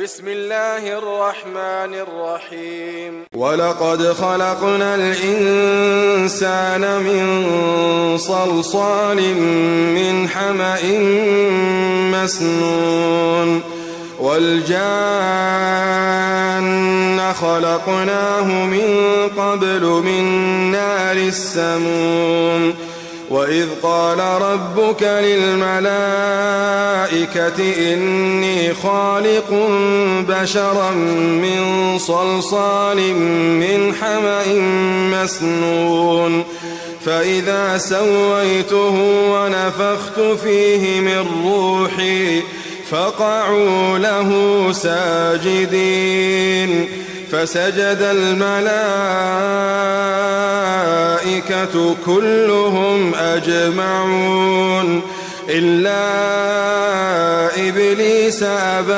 بسم الله الرحمن الرحيم. ولقد خلقنا الإنسان من صلصال من حمأ مسنون والجان خلقناه من قبل من نار السموم وإذ قال ربك للملائكة إني خالق بشرا من صلصال من حمأ مسنون فإذا سويته ونفخت فيه من روحي فقعوا له ساجدين فسجد الملائكة كلهم أجمعون إلا إبليس أبى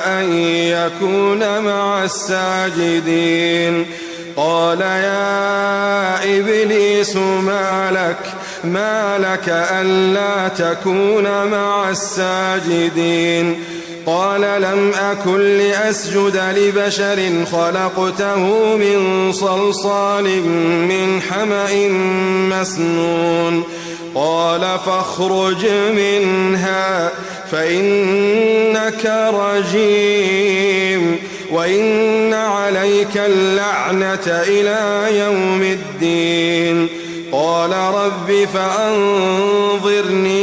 أن يكون مع الساجدين قال يا إبليس ما لك ألا تكون مع الساجدين قال لم أكن لأسجد لبشر خلقته من صلصال من حمأ مسنون قال فاخرج منها فإنك رجيم وإن عليك اللعنة إلى يوم الدين قال رب فأنظرني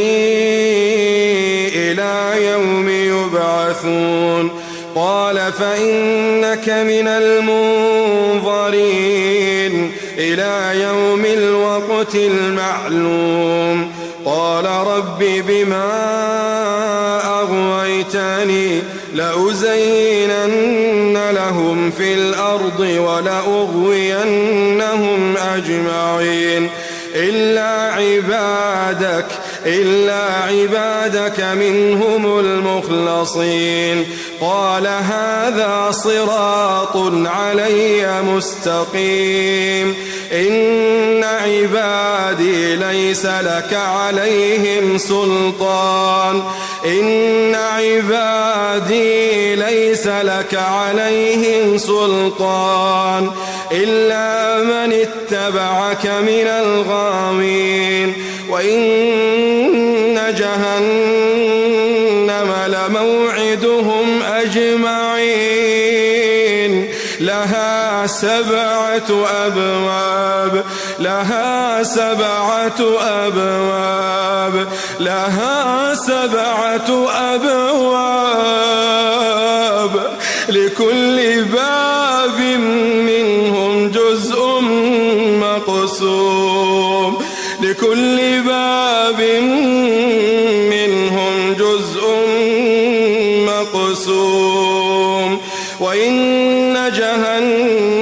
إلى يوم يبعثون قال فإنك من المنظرين إلى يوم الوقت المعلوم قال رب بما أغويتني لأزينن لهم في الأرض ولأغوينهم أجمعين إلا عبادك منهم المخلصين قال هذا صراط علي مستقيم إن عبادي ليس لك عليهم سلطان إلا من اتبعك من الغاوين وإن جهنم لموعدهم أجمعين لها سبعة أبواب لكل باب منهم جزء مقسوم وإن جهنم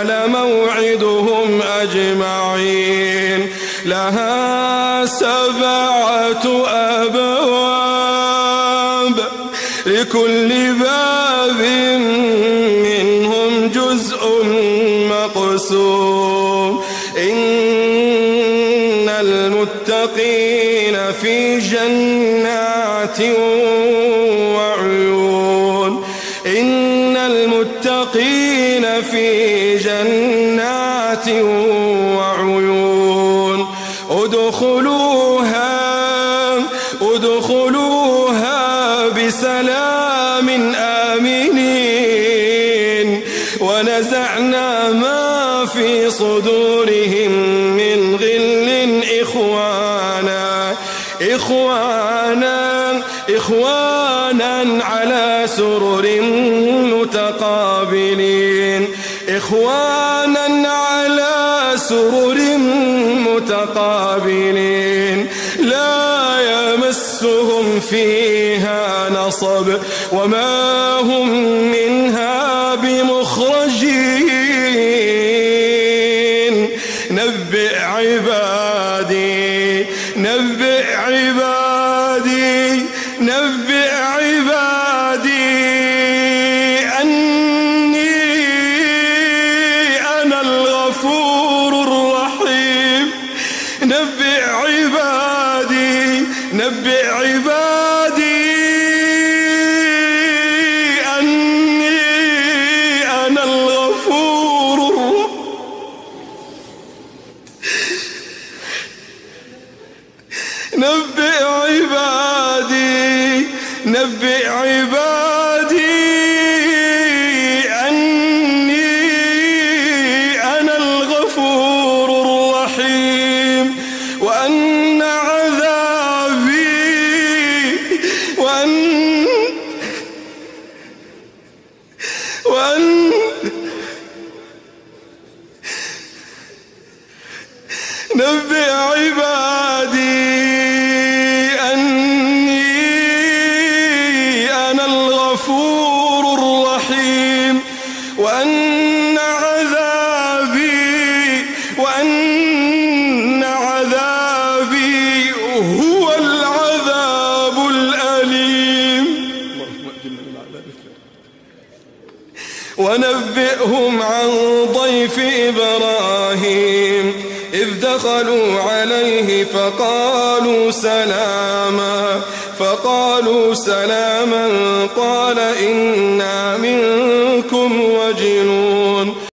لموعدهم أجمعين لها سبعة أبواب لكل باب منهم جزء مقسوم إن المتقين في جنات وعيون ادخلوها بسلام آمنين ونزعنا ما في صدورهم من غل إخوانا على سرر متقابلين لا يمسهم فيها نصب وما هم منها بمخرجين نبئ عبادي أني أنا الغفور الرحيم نبئ عبادي نبئ عبادي أني أنا الغفور الرحيم وأن عذابي نبئ عبادي أني أنا الغفور الرحيم وأن عذابي هو العذاب الأليم. ونبئهم عن ضيف إبراهيم إذ دخلوا عليه فقالوا سلاما قال إنا منكم وجلون